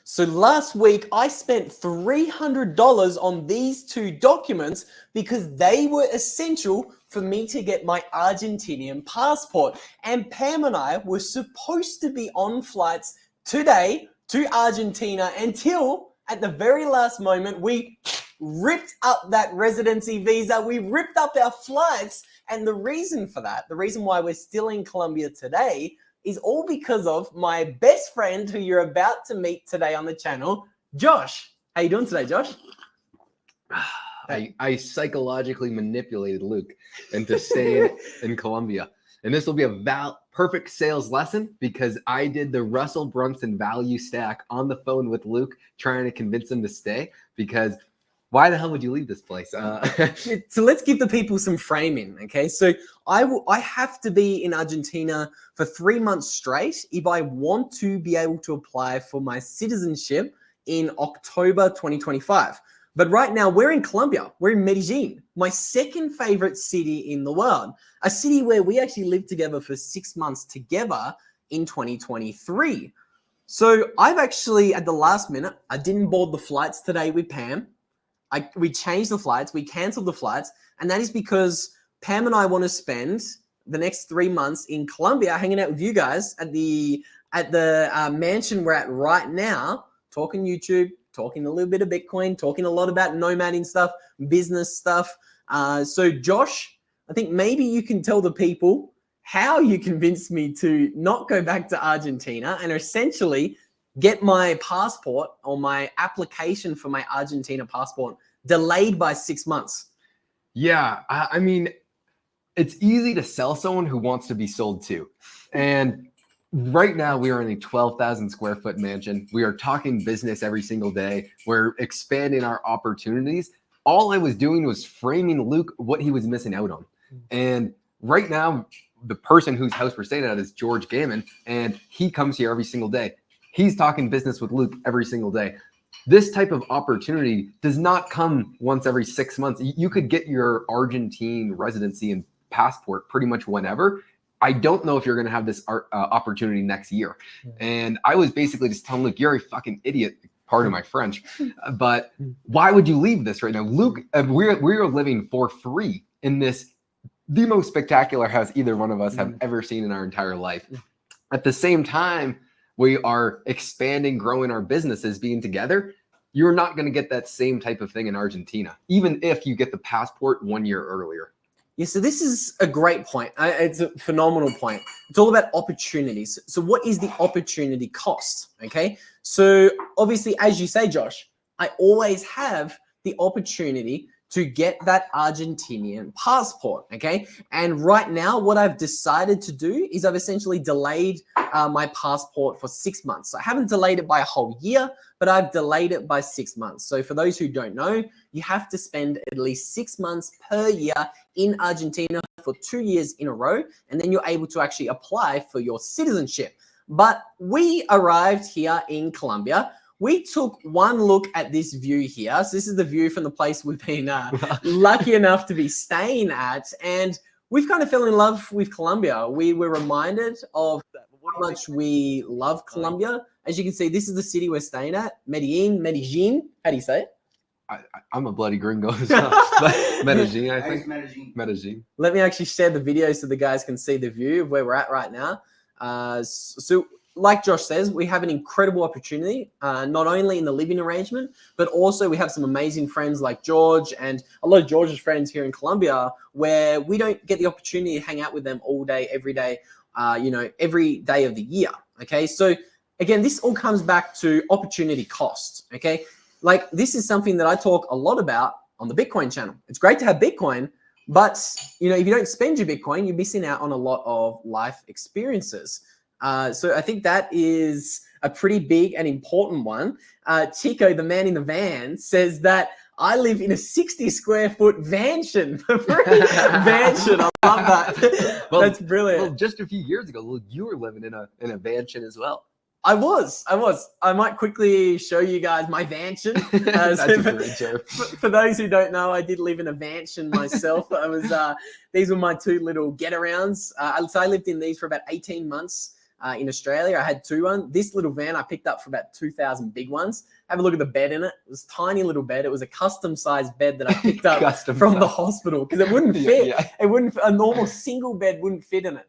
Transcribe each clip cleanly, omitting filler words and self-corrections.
So last week, I spent $300 on these two documents because they were essential for me to get my Argentinian passport. And Pam and I were supposed to be on flights today to Argentina until at the very last moment, we ripped up that residency visa. We ripped up our flights. And the reason for that, the reason why we're still in Colombia today is all because of my best friend who you're about to meet today on the channel, Josh. How you doing today, Josh? I psychologically manipulated Luke into staying in Colombia. And this will be a perfect sales lesson because I did the Russell Brunson value stack on the phone with Luke, trying to convince him to stay because why the hell would you leave this place? So let's give the people some framing, okay? So I have to be in Argentina for 3 months straight if I want to be able to apply for my citizenship in October 2025. But right now we're in Colombia. We're in Medellin, my second favorite city in the world, a city where we actually lived together for 6 months together in 2023. So I've actually, at the last minute, I didn't board the flights today with Pam. We changed the flights, we canceled the flights, and that is because Pam and I want to spend the next 3 months in Colombia hanging out with you guys at the mansion we're at right now, talking YouTube, talking a little bit of Bitcoin, talking a lot about nomading stuff, business stuff. So Josh, I think maybe you can tell the people how you convinced me to not go back to Argentina and essentially get my passport or my application for my Argentina passport delayed by 6 months. Yeah, I mean, it's easy to sell someone who wants to be sold to. And right now we are in a 12,000 square foot mansion. We are talking business every single day. We're expanding our opportunities. All I was doing was framing Luke what he was missing out on. And right now, the person whose house we're staying at is George Gammon, and he comes here every single day. He's talking business with Luke every single day. This type of opportunity does not come once every 6 months. You could get your Argentine residency and passport pretty much whenever. I don't know if you're going to have this opportunity next year. And I was basically just telling Luke, you're a fucking idiot, pardon my French, but why would you leave this right now? Luke, we're living for free in the most spectacular house either one of us have ever seen in our entire life. At the same time, we are expanding, growing our businesses, being together. You're not going to get that same type of thing in Argentina, even if you get the passport 1 year earlier. Yeah, so this is a great point. It's a phenomenal point. It's all about opportunities. So what is the opportunity cost? Okay, so obviously, as you say, Josh, I always have the opportunity to get that Argentinian passport, okay? And right now, what I've decided to do is I've essentially delayed my passport for 6 months. So I haven't delayed it by a whole year, but I've delayed it by 6 months. So for those who don't know, you have to spend at least 6 months per year in Argentina for 2 years in a row, and then you're able to actually apply for your citizenship. But we arrived here in Colombia. We took one look at this view here. So this is the view from the place we've been lucky enough to be staying at. And we've kind of fell in love with Colombia. We were reminded of how much we love Colombia. As you can see, this is the city we're staying at, Medellin. How do you say it? I'm a bloody gringo as well. Medellin, I think. Medellin. Let me actually share the video so the guys can see the view of where we're at right now. So like Josh says, we have an incredible opportunity, not only in the living arrangement, but also we have some amazing friends like George and a lot of George's friends here in Colombia, where we don't get the opportunity to hang out with them all day, every day, every day of the year. Okay. So again, this all comes back to opportunity cost. Okay. Like this is something that I talk a lot about on the Bitcoin channel. It's great to have Bitcoin, but if you don't spend your Bitcoin, you're missing out on a lot of life experiences. So I think that is a pretty big and important one. Chico, the man in the van, says that I live in a 60 square foot mansion. Mansion. I love that. Well, that's brilliant. Well, just a few years ago, you were living in a mansion as well. I was. I might quickly show you guys my mansion. That's a great joke. For those who don't know, I did live in a mansion myself. These were my two little get-arounds. So I lived in these for about 18 months. in Australia. I had 2 This little van I picked up for about 2,000 big ones. Have a look at the bed in it. It was a tiny little bed. It was a custom-sized bed that I picked up from the hospital because it wouldn't fit. It wouldn't. A normal single bed wouldn't fit in it.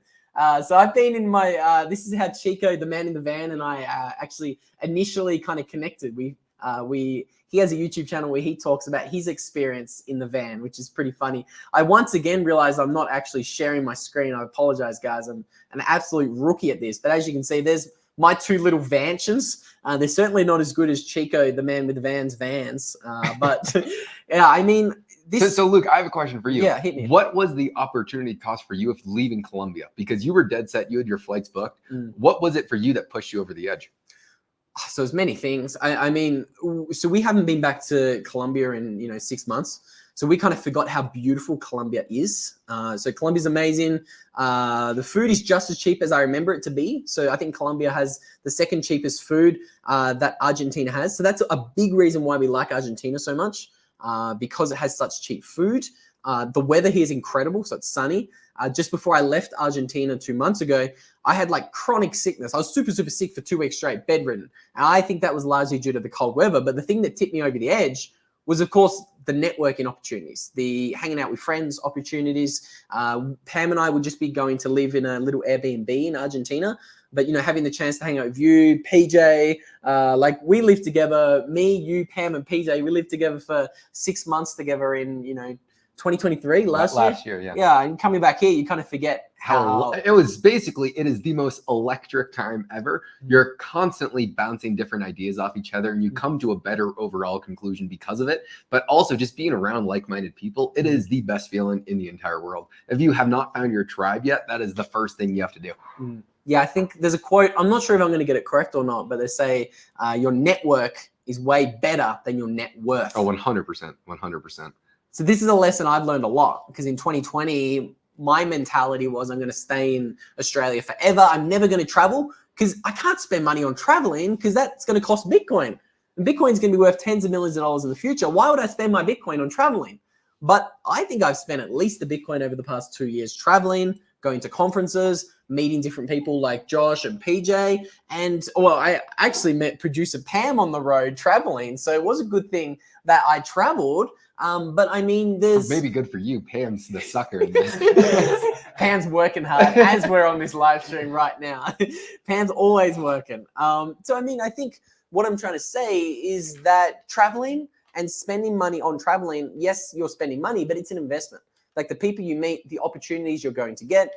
So I've been in my. This is how Chico, the man in the van, and I actually initially kind of connected. He has a YouTube channel where he talks about his experience in the van, which is pretty funny. I once again realized I'm not actually sharing my screen. I apologize, guys. I'm an absolute rookie at this. But as you can see, there's my 2 little vantions. They're certainly not as good as Chico, the man with the vans. But yeah, I mean, this. So Luke, I have a question for you. Yeah, hit me. What was the opportunity cost for you of leaving Colombia? Because you were dead set. You had your flights booked. What was it for you that pushed you over the edge? So there's many things. I mean, so we haven't been back to Colombia in 6 months. So we kind of forgot how beautiful Colombia is. So Colombia's amazing. The food is just as cheap as I remember it to be. So I think Colombia has the second cheapest food that Argentina has. So that's a big reason why we like Argentina so much, because it has such cheap food. The weather here is incredible. So it's sunny. Just before I left Argentina 2 months ago, I had like chronic sickness. I was super, super sick for 2 weeks straight, bedridden. And I think that was largely due to the cold weather. But the thing that tipped me over the edge was, of course, the networking opportunities, the hanging out with friends opportunities. Pam and I would just be going to live in a little Airbnb in Argentina. But, having the chance to hang out with you, PJ, like we lived together, me, you, Pam, and PJ, we lived together for 6 months together in, 2023, last year. Yeah, and coming back here, you kind of forget how it was. Basically, it is the most electric time ever. You're constantly bouncing different ideas off each other, and you come to a better overall conclusion because of it. But also, just being around like-minded people, it is the best feeling in the entire world. If you have not found your tribe yet, that is the first thing you have to do. Yeah, I think there's a quote. I'm not sure if I'm going to get it correct or not, but they say your network is way better than your net worth. Oh, 100%, 100%. So this is a lesson I've learned a lot, because in 2020, my mentality was I'm going to stay in Australia forever. I'm never going to travel because I can't spend money on traveling because that's going to cost Bitcoin. And Bitcoin's going to be worth tens of millions of dollars in the future. Why would I spend my Bitcoin on traveling? But I think I've spent at least the Bitcoin over the past 2 years traveling, going to conferences, meeting different people like Josh and PJ. And I actually met producer Pam on the road traveling. So it was a good thing that I traveled. But I mean, there's maybe good for you. Pam's the sucker in this. Pam's working hard as we're on this live stream right now. Pam's always working. So I mean, I think what I'm trying to say is that traveling and spending money on traveling, yes, you're spending money, but it's an investment. Like the people you meet, the opportunities you're going to get.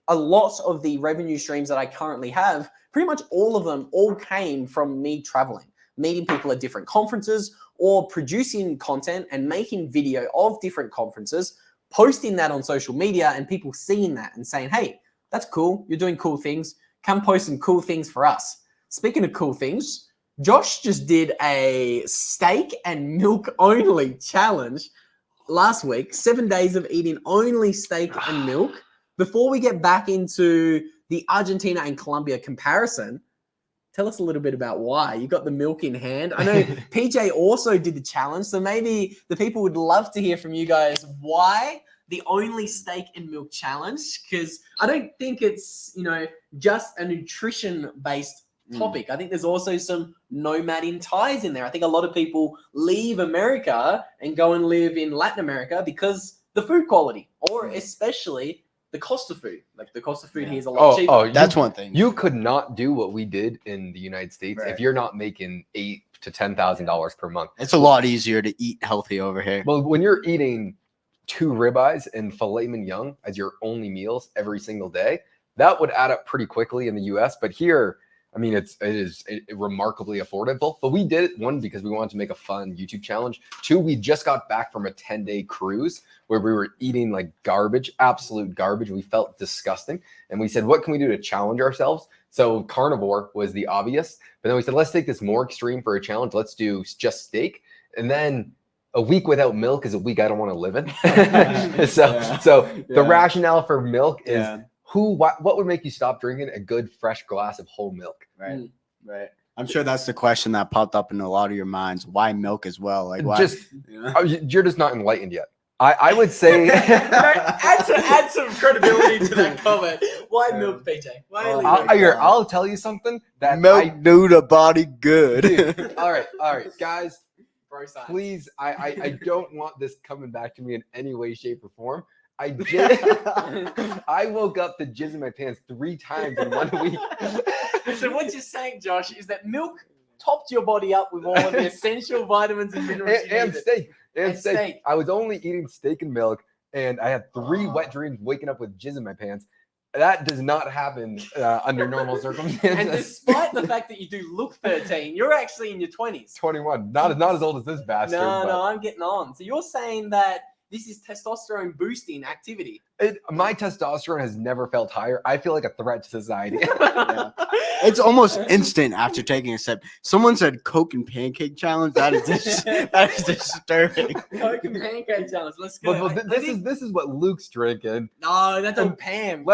A lot of the revenue streams that I currently have, pretty much all of them came from me traveling, meeting people at different conferences, or producing content and making video of different conferences, posting that on social media, and people seeing that and saying, hey, that's cool. You're doing cool things. Come post some cool things for us. Speaking of cool things, Josh just did a steak and milk only challenge last week, 7 days of eating only steak and milk. Before we get back into the Argentina and Colombia comparison, tell us a little bit about why. You got the milk in hand. I know PJ also did the challenge, so maybe the people would love to hear from you guys why the only steak and milk challenge, because I don't think it's, just a nutrition-based topic. I think there's also some nomading ties in there. I think a lot of people leave America and go and live in Latin America because the food quality, or especially the cost of food. Like the cost of food here is a lot cheaper. That's one thing. You could not do what we did in the United States if you're not making $8,000 to $10,000 per month. It's a lot easier to eat healthy over here. Well, when you're eating 2 ribeyes and filet mignon as your only meals every single day, that would add up pretty quickly in the US. But here, I mean, it is remarkably affordable. But we did it, 1, because we wanted to make a fun YouTube challenge. 2, we just got back from a 10-day cruise where we were eating like garbage, absolute garbage. We felt disgusting. And we said, what can we do to challenge ourselves? So carnivore was the obvious. But then we said, let's take this more extreme for a challenge. Let's do just steak. And then a week without milk is a week I don't want to live in. So the rationale for milk is what would make you stop drinking a good fresh glass of whole milk? Right. I'm sure that's the question that popped up in a lot of your minds. Why milk as well? Like, why? You're just not enlightened yet. I would say add some credibility to that comment. Why milk, PJ? Why Oh, only my milk? God. I'll tell you something that Milk do the body good. Dude, all right, guys. Bro science. Please, I don't want this coming back to me in any way, shape, or form. I woke up to jizz in my pants 3 times in 1 week. So what you're saying, Josh, is that milk topped your body up with all of the essential vitamins and minerals you and needed. steak. And steak. I was only eating steak and milk, and I had 3 wet dreams waking up with jizz in my pants. That does not happen under normal circumstances. And despite the fact that you do look 13, you're actually in your 20s. 21, not as old as this bastard. No, I'm getting on. So you're saying that this is testosterone boosting activity. My testosterone has never felt higher. I feel like a threat to society. Yeah. It's almost instant after taking a sip. Someone said Coke and pancake challenge. That is disturbing. Coke and pancake challenge. Let's go. But this is what Luke's drinking. No, that's on Pam.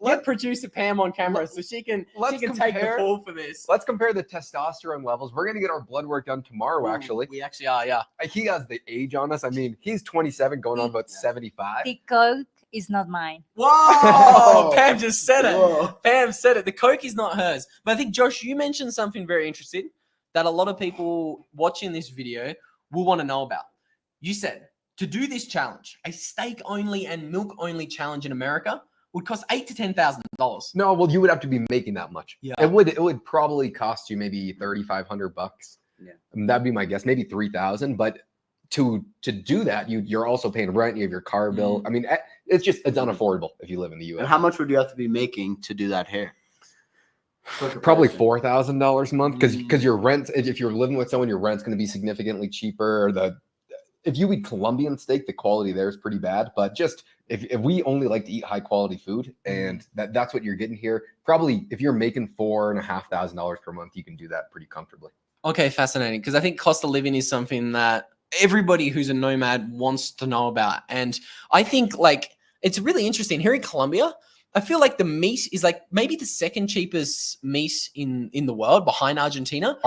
Get producer Pam on camera so she can take the fall for this. Let's compare the testosterone levels. We're gonna get our blood work done tomorrow. Actually, we actually are. Yeah. He has the age on us. I mean, he's 27, going on about 75. The Coke is not mine. Whoa! Pam just said it. Whoa. Pam said it. The Coke is not hers. But I think, Josh, you mentioned something very interesting that a lot of people watching this video will want to know about. You said to do this challenge, a steak only and milk only challenge in America would cost $8,000 to $10,000. No, well, you would have to be making that much. Yeah. It would probably cost you maybe $3,500. Yeah. That'd be my guess, maybe 3,000. But to do that, you're also paying rent. You have your car bill. I mean, it's unaffordable if you live in the U.S. And how much would you have to be making to do that hair? Probably $4,000 a month because your rent, if you're living with someone, your rent's going to be significantly cheaper. If you eat Colombian steak, the quality there is pretty bad. But just if we only like to eat high quality food, and that's what you're getting here, probably if you're making $4,500 per month, you can do that pretty comfortably. Okay, fascinating. Because I think cost of living is something that everybody who's a nomad wants to know about. And I think it's really interesting. Here in Colombia, I feel like the meat is maybe the second cheapest meat in the world behind Argentina.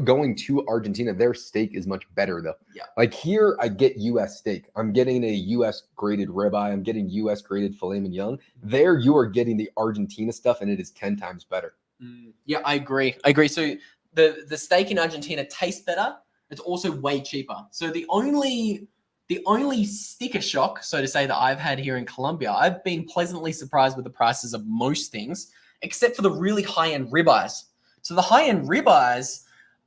Going to Argentina, their steak is much better though. Yeah. Like here, I get U.S. steak. I'm getting a U.S. graded ribeye. I'm getting U.S. graded filet mignon. There, you are getting the Argentina stuff, and it is 10 times better. Yeah, I agree. So the steak in Argentina tastes better. It's also way cheaper. So the only sticker shock, so to say, that I've had here in Colombia, I've been pleasantly surprised with the prices of most things, except for the really high-end ribeyes. So the high-end ribeyes,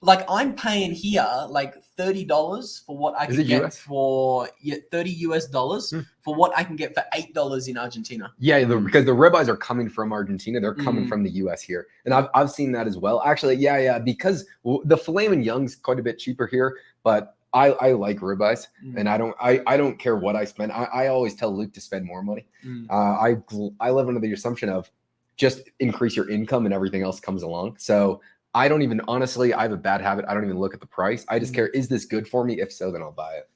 I'm paying here $30 for what I can get US? for $30 for what I can get for $8 in Argentina. Yeah, because the ribeyes are coming from Argentina. They're coming from the U.S. here, and I've seen that as well. Actually, yeah, because the filet mignon's quite a bit cheaper here, but I like ribeyes, and I don't care what I spend. I always tell Luke to spend more money. I live under the assumption of just increase your income and everything else comes along. So I don't even, honestly, I have a bad habit. I don't even look at the price. I just care, is this good for me? If so, then I'll buy it.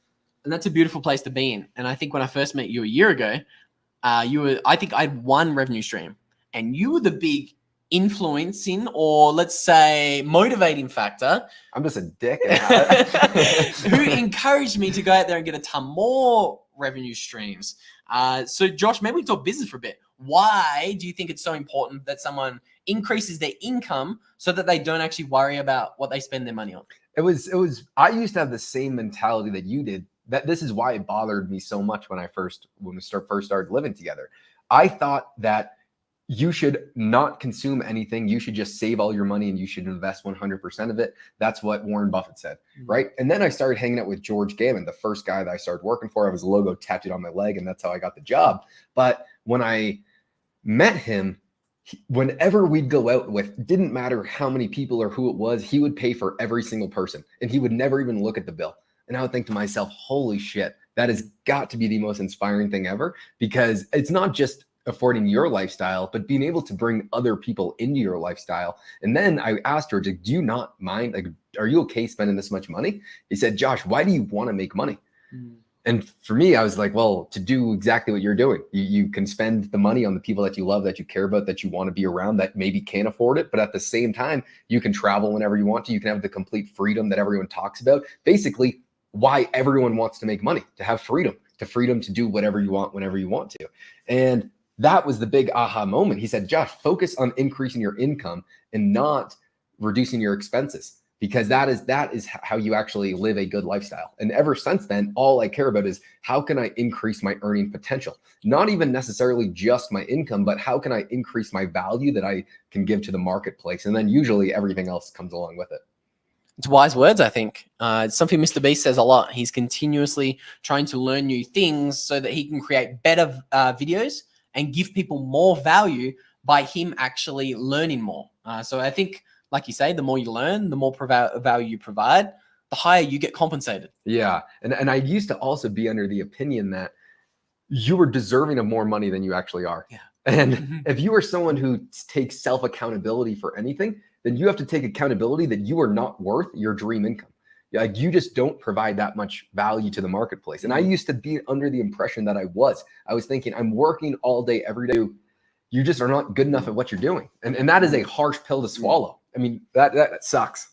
And that's a beautiful place to be in. And I think when I first met you a year ago, I think I had one revenue stream, and you were the big influencing, or let's say motivating factor. I'm just a dick. Who encouraged me to go out there and get a ton more revenue streams. So Josh, maybe we talk business for a bit. Why do you think it's so important that someone increases their income so that they don't actually worry about what they spend their money on? I used to have the same mentality that you did. That this is why it bothered me so much when we first started living together. I thought that you should not consume anything. You should just save all your money and you should invest 100% of it. That's what Warren Buffett said, right? And then I started hanging out with George Gammon, the first guy that I started working for. I have his logo tattooed on my leg, and that's how I got the job. But when I met him, whenever we'd go out with, didn't matter how many people or who it was, he would pay for every single person, and he would never even look at the bill. And I would think to myself, holy shit, that has got to be the most inspiring thing ever, because it's not just affording your lifestyle, but being able to bring other people into your lifestyle. And then I asked her, do you not mind? Like, are you okay spending this much money? He said, Josh, why do you want to make money? And for me, I was like, well, to do exactly what you're doing. You can spend the money on the people that you love, that you care about, that you want to be around, that maybe can't afford it. But at the same time, you can travel whenever you want to. You can have the complete freedom that everyone talks about. Basically, why everyone wants to make money, to have freedom to do whatever you want, whenever you want to. And that was the big aha moment. He said, Josh, focus on increasing your income and not reducing your expenses, because that is how you actually live a good lifestyle. And ever since then, all I care about is how can I increase my earning potential? Not even necessarily just my income, but how can I increase my value that I can give to the marketplace? And then usually everything else comes along with it. It's wise words, I think. It's something Mr. Beast says a lot. He's continuously trying to learn new things so that he can create better videos and give people more value by him actually learning more. So I think, like you say, the more you learn, the more value you provide, the higher you get compensated. Yeah. And I used to also be under the opinion that you were deserving of more money than you actually are. Yeah. And if you are someone who takes self-accountability for anything, then you have to take accountability that you are not worth your dream income. Like, you just don't provide that much value to the marketplace. And I used to be under the impression that I was thinking, I'm working all day, every day. You just are not good enough at what you're doing. And that is a harsh pill to swallow. I mean, that sucks.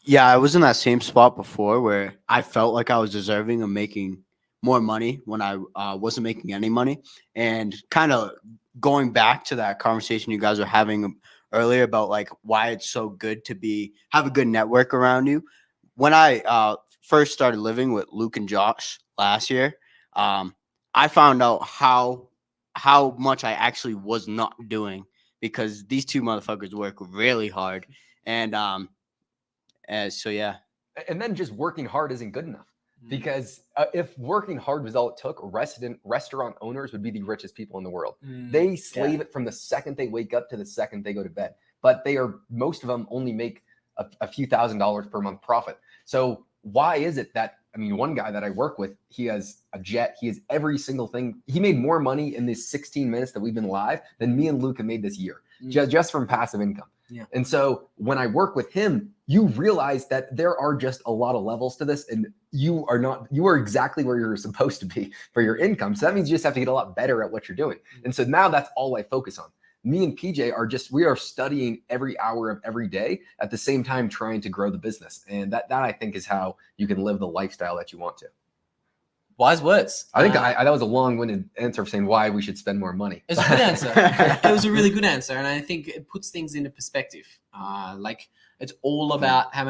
Yeah, I was in that same spot before where I felt like I was deserving of making more money when I wasn't making any money. And kind of going back to that conversation you guys were having earlier about like why it's so good to have a good network around you. When I first started living with Luke and Josh last year, I found out how much I actually was not doing, because these two motherfuckers work really hard. And so yeah. And then just working hard isn't good enough, because if working hard was all it took, restaurant owners would be the richest people in the world. They slave it from the second they wake up to the second they go to bed. But most of them only make a few $1,000s per month profit. So why is it that, I mean, one guy that I work with, he has a jet, he has every single thing. He made more money in these 16 minutes that we've been live than me and Luke have made this year, just from passive income. Yeah. And so when I work with him, you realize that there are just a lot of levels to this, and you are exactly where you're supposed to be for your income. So that means you just have to get a lot better at what you're doing. And so now that's all I focus on. Me and PJ we are studying every hour of every day at the same time trying to grow the business. And that I think is how you can live the lifestyle that you want to. Wise words. I think that was a long-winded answer of saying why we should spend more money. It's a good answer. It was a really good answer. And I think it puts things into perspective. Like, it's all about how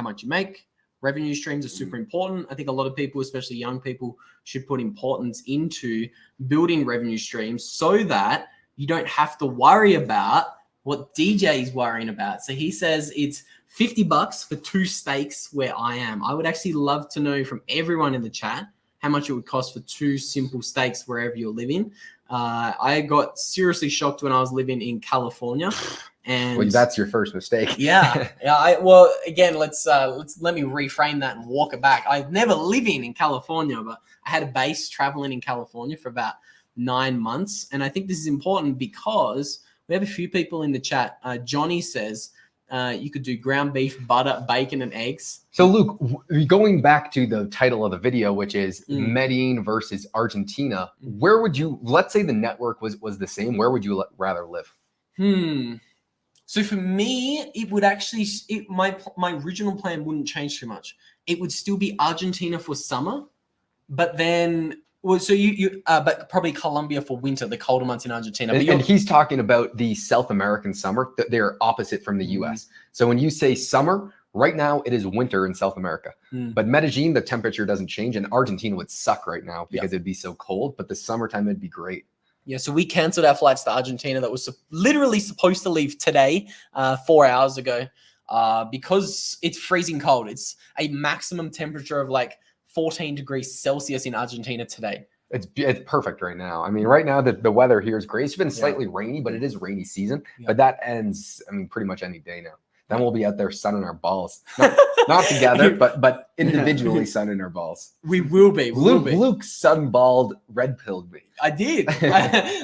much you make. Revenue streams are super important. I think a lot of people, especially young people, should put importance into building revenue streams so that you don't have to worry about what DJ is worrying about. So he says it's $50 for 2 steaks where I am. I would actually love to know from everyone in the chat how much it would cost for 2 simple steaks wherever you're living. I got seriously shocked when I was living in California. And well, that's your first mistake. Yeah. Well, again, let me reframe that and walk it back. I've never living in California, but I had a base traveling in California for about 9 months. And I think this is important because we have a few people in the chat. Johnny says you could do ground beef, butter, bacon, and eggs. So Luke, going back to the title of the video, which is Medellin versus Argentina, where would you, let's say the network was the same, where would you rather live? So for me, it would actually, my original plan wouldn't change too much. It would still be Argentina for summer, but then, well, so but probably Colombia for winter, the colder months in Argentina. And he's talking about the South American summer. They're opposite from the US. So when you say summer, right now it is winter in South America. But Medellin, the temperature doesn't change, and Argentina would suck right now because it'd be so cold, but the summertime it'd be great. Yeah, so we canceled our flights to Argentina that was literally supposed to leave today, 4 hours ago, because it's freezing cold. It's a maximum temperature of like 14 degrees Celsius in Argentina today. It's perfect right now. I mean, right now the weather here is great. It's been slightly rainy, but it is rainy season. But that ends, I mean, pretty much any day now. Then we'll be out there sunning our balls. Not together, but individually sunning our balls. We will be. Luke sunballed, red-pilled me. I did.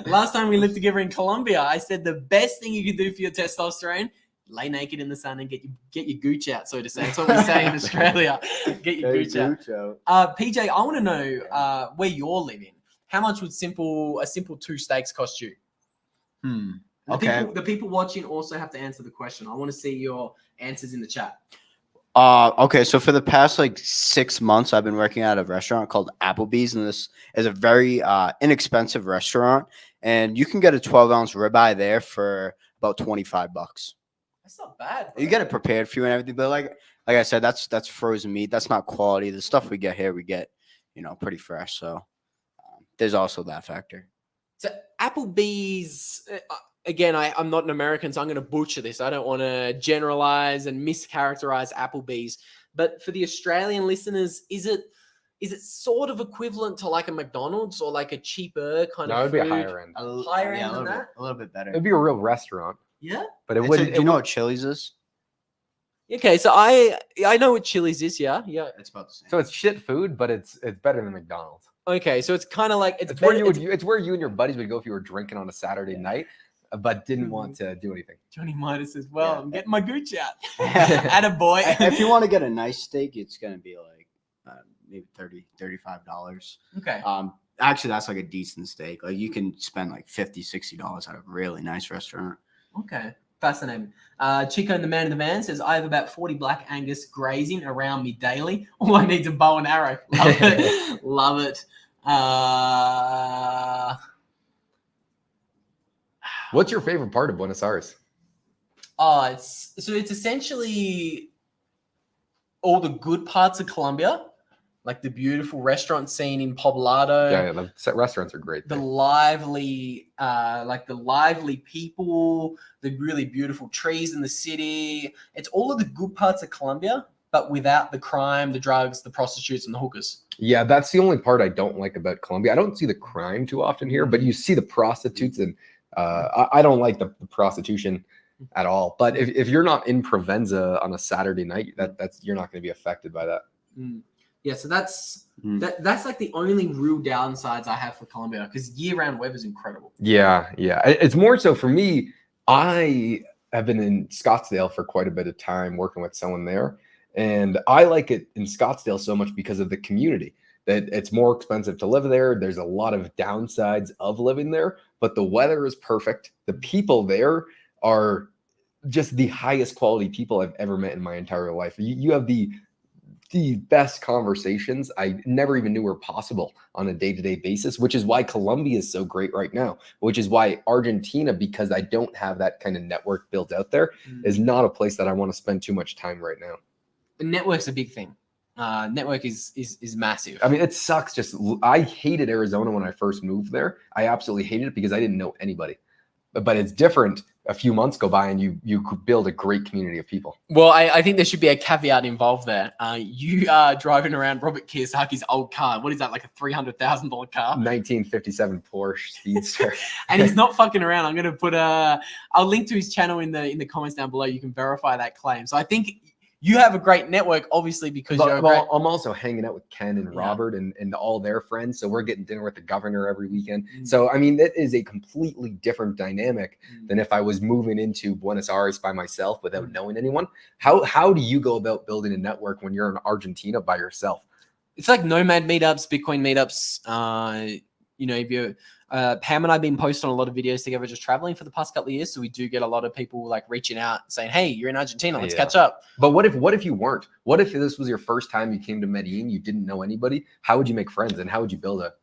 Last time we lived together in Colombia, I said the best thing you could do for your testosterone, lay naked in the sun and get your gooch out, so to say. That's what we say in Australia. Get your gooch out. PJ, I want to know where you're living. How much would a simple 2 steaks cost you? The people watching also have to answer the question. I want to see your answers in the chat. Okay, so for the past like 6 months, I've been working at a restaurant called Applebees, and this is a very inexpensive restaurant, and you can get a 12-ounce ribeye there for about $25. That's not bad. You get it prepared for you and everything, but like I said, that's frozen meat. That's not quality. The stuff we get here, we get pretty fresh. So there's also that factor. So Applebee's, again, I'm not an American, so I'm going to butcher this. I don't want to generalize and mischaracterize Applebee's. But for the Australian listeners, is it sort of equivalent to like a McDonald's or like a cheaper kind No, of it would be a food? higher end. Higher Yeah, end than that? a little bit better. It'd be a real restaurant, Yeah. but it Do wouldn't. you know what Chili's is? Okay, so I know what Chili's is. Yeah. It's about the same. So it's shit food, but it's better than McDonald's. Okay, so it's kind of like It's where it's where you and your buddies would go if you were drinking on a Saturday night, but didn't want to do anything. Johnny Midas as well. Yeah. I'm getting my gooch out. Attaboy. If you want to get a nice steak, it's gonna be like maybe $35. Okay. Actually, that's like a decent steak. Like you can spend like $50-$60 at a really nice restaurant. Okay. Fascinating. Chico and the man in the van says, I have about 40 Black Angus grazing around me daily. All I need is a bow and arrow. Love it. Love it. What's your favorite part of Buenos Aires? It's essentially all the good parts of Colombia, like the beautiful restaurant scene in Poblado. Yeah, the set restaurants are great. The there. lively people, the really beautiful trees in the city. It's all of the good parts of Colombia, but without the crime, the drugs, the prostitutes, and the hookers. Yeah, that's the only part I don't like about Colombia. I don't see the crime too often here, but you see the prostitutes, and I don't like the prostitution at all. But if you're not in Provenza on a Saturday night, that's you're not going to be affected by that. Yeah, so that's like the only real downsides I have for Colombia, because year-round weather is incredible. Yeah. It's more so for me. I have been in Scottsdale for quite a bit of time working with someone there, and I like it in Scottsdale so much because of the community. That it's more expensive to live there. There's a lot of downsides of living there, but the weather is perfect. The people there are just the highest quality people I've ever met in my entire life. You have the best conversations I never even knew were possible on a day-to-day basis, which is why Colombia is so great right now, which is why Argentina, because I don't have that kind of network built out there, is not a place that I want to spend too much time right now. The network's a big thing. Network is massive. I mean, it sucks. I hated Arizona when I first moved there. I absolutely hated it because I didn't know anybody. But it's different. A few months go by and you could build a great community of people. Well, I think there should be a caveat involved there. You are driving around Robert Kiyosaki's old car. What is that, like a $300,000 car? 1957 Porsche Speedster. And he's not fucking around. I'm going to put I'll link to his channel in the comments down below. You can verify that claim. So I think you have a great network, obviously, because I'm also hanging out with Ken and Robert and all their friends. So we're getting dinner with the governor every weekend. So, I mean, that is a completely different dynamic than if I was moving into Buenos Aires by myself without knowing anyone. How do you go about building a network when you're in Argentina by yourself? It's like nomad meetups, Bitcoin meetups. If you Pam and I have been posting a lot of videos together just traveling for the past couple of years. So we do get a lot of people like reaching out saying, hey, you're in Argentina, let's catch up. But what if you weren't? What if this was your first time you came to Medellin, you didn't know anybody? How would you make friends and how would you build a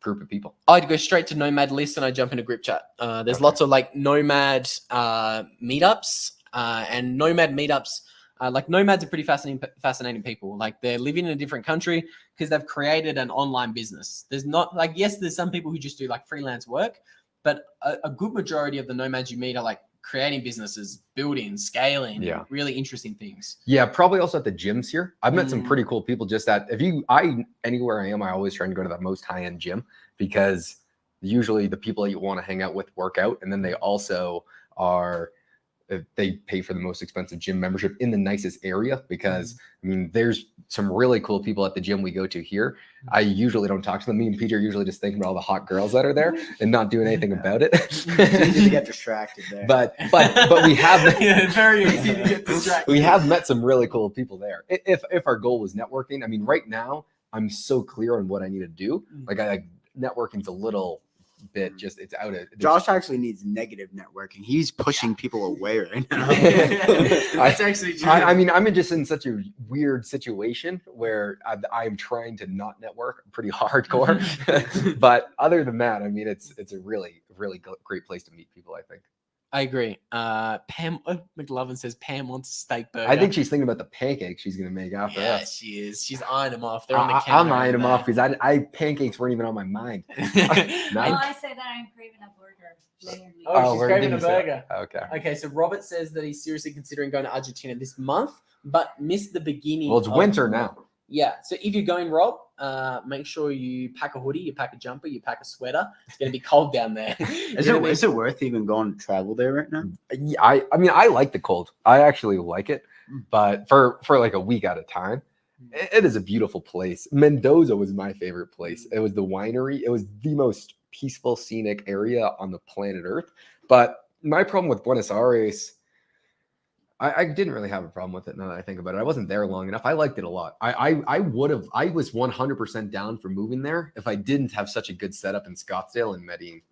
group of people? I'd go straight to Nomad list and I'd jump into group chat. There's lots of like Nomad meetups and Nomad meetups. Like nomads are pretty fascinating people. Like they're living in a different country because they've created an online business. There's not like, yes, there's some people who just do like freelance work, but a good majority of the nomads you meet are like creating businesses, building, scaling, really interesting things. Yeah, probably also at the gyms here. I've met some pretty cool people just at anywhere I am, I always try and go to the most high-end gym because usually the people that you want to hang out with work out, and then they also they pay for the most expensive gym membership in the nicest area because I mean, there's some really cool people at the gym we go to here. I usually don't talk to them. Me and Peter are usually just thinking about all the hot girls that are there and not doing anything about it. It's easy to get distracted there. But we have it's very easy to get distracted. We have met some really cool people there. If our goal was networking, I mean, right now I'm so clear on what I need to do. Like networking's a little bit. Just it's out of Josh actually needs negative networking. He's pushing people away right now. That's actually true. I mean, I'm just in such a weird situation where I'm trying to not network pretty hardcore. But other than that, I mean, it's a really great place to meet people, I think. I agree. Pam McLovin says Pam wants a steak burger. I think she's thinking about the pancakes she's going to make after yeah, us. she is. She's eyeing them off. They're on the counter. I'm eyeing them off because because pancakes weren't even on my mind. No, I say that I'm craving a burger. Literally. Oh, she's where craving did a you say burger. that? Okay. Okay, so Robert says that he's seriously considering going to Argentina this month, but missed the beginning. Well, it's winter now. Yeah, so if you're going, Rob, make sure you pack a hoodie, you pack a jumper, you pack a sweater. It's going to be cold down there. Is it worth even going to travel there right now? Yeah, I mean, I like the cold. I actually like it, but for like a week at a time, it is a beautiful place. Mendoza was my favorite place. It was the winery. It was the most peaceful, scenic area on the planet Earth. But my problem with Buenos Aires, I didn't really have a problem with it now that I think about it. I wasn't there long enough. I liked it a lot. I was 100% down for moving there if I didn't have such a good setup in Scottsdale and Medellin.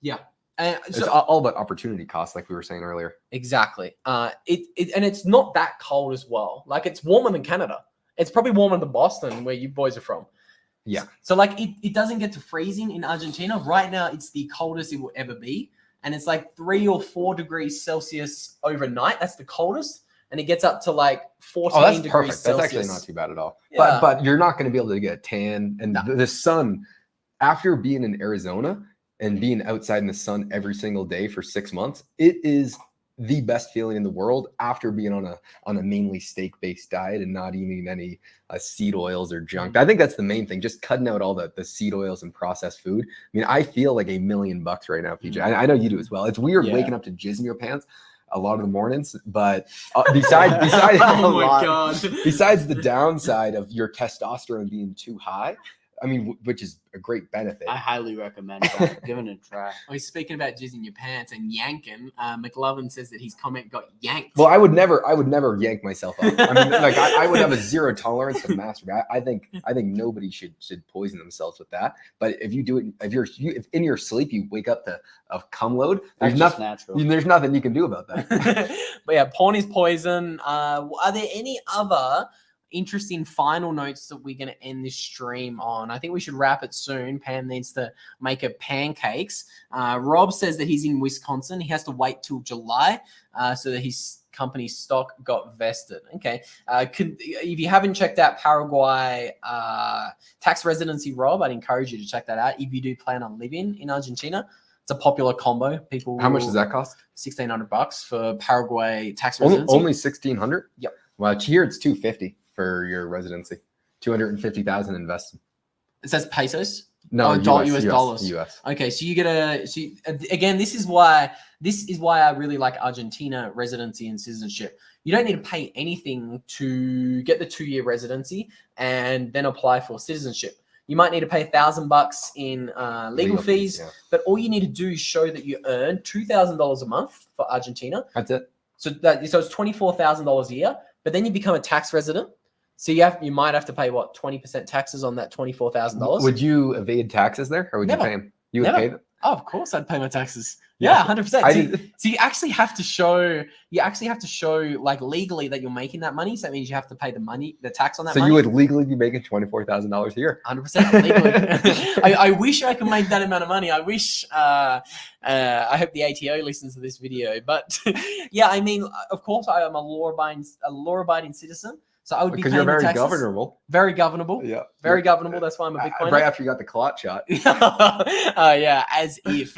Yeah. It's all about opportunity cost, like we were saying earlier. Exactly. And it's not that cold as well. Like, it's warmer than Canada. It's probably warmer than Boston, where you boys are from. Yeah. So like it doesn't get to freezing in Argentina. Right now, it's the coldest it will ever be. And it's like 3 or 4 degrees Celsius overnight. That's the coldest. And it gets up to like 14 that's degrees perfect. Celsius. That's actually not too bad at all. Yeah. But you're not going to be able to get a tan. And the sun, after being in Arizona and being outside in the sun every single day for 6 months, it is the best feeling in the world after being on a mainly steak-based diet and not eating any seed oils or junk. I think that's the main thing, just cutting out all the seed oils and processed food. I mean, I feel like $1 million right now, PJ. I know you do as well. It's weird waking up to jizz in your pants a lot of the mornings, but besides Oh my God. besides the downside of your testosterone being too high, I mean, which is a great benefit. I highly recommend that. Giving it a try. Oh, he's speaking about jizzing your pants and yanking. McLovin says that his comment got yanked. Well, I would never yank myself up. I mean, like I would have a zero tolerance to masturbate. I think nobody should poison themselves with that. But if you do it, if in your sleep you wake up to a cum load, there's nothing natural. There's nothing you can do about that. But yeah, porn is poison. Are there any other interesting final notes that we're going to end this stream on? I think we should wrap it soon. Pam needs to make her pancakes. Rob says that he's in Wisconsin. He has to wait till July so that his company's stock got vested. Okay. If you haven't checked out Paraguay Tax Residency, Rob, I'd encourage you to check that out if you do plan on living in Argentina. It's a popular combo. How much does that cost? $1,600 for Paraguay Tax Residency. Only $1,600? Yep. Well, here it's $250 for your residency. $250,000 invested. It says pesos. No, US dollars. US. Okay, so you get again. This is why I really like Argentina residency and citizenship. You don't need to pay anything to get the 2-year residency and then apply for citizenship. You might need to pay $1,000 in legal fees, yeah. But all you need to do is show that you earn $2,000 a month for Argentina. That's it. So it's $24,000 a year, but then you become a tax resident. So you might have to pay 20% taxes on that $24,000. Would you evade taxes there, or would Never. you pay them? You would pay them. Oh, of course, I'd pay my taxes. Yeah, 100%. So you actually have to show. Like legally that you're making that money. So that means you have to pay the tax on that. So money. you would legally be making $24,000 a year. 100% legally. I wish I could make that amount of money. I wish. I hope the ATO listens to this video. But yeah, I mean, of course, I am a law-abiding citizen. So I would be because paying you're very taxes. governable. Very governable. Yeah. Very governable. That's why I'm a Bitcoiner. Right after you got the clot shot. Oh yeah, as if.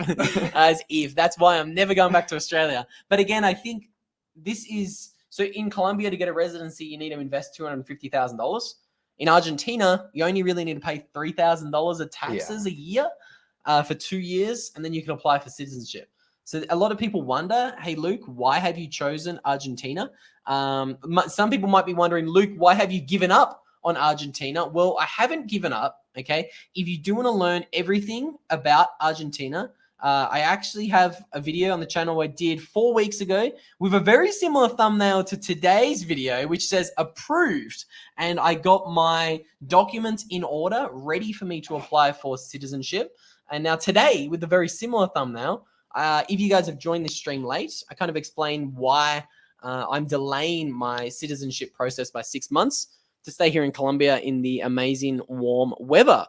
That's why I'm never going back to Australia. But again, I think this is so in Colombia to get a residency, you need to invest $250,000. In Argentina, you only really need to pay $3,000 of taxes a year for 2 years, and then you can apply for citizenship. So a lot of people wonder, hey, Luke, why have you chosen Argentina? Some people might be wondering, Luke, why have you given up on Argentina? Well, I haven't given up, okay? If you do want to learn everything about Argentina, I actually have a video on the channel I did 4 weeks ago with a very similar thumbnail to today's video, which says approved. And I got my documents in order, ready for me to apply for citizenship. And now today, with a very similar thumbnail, if you guys have joined this stream late, I kind of explain why I'm delaying my citizenship process by 6 months to stay here in Colombia in the amazing warm weather.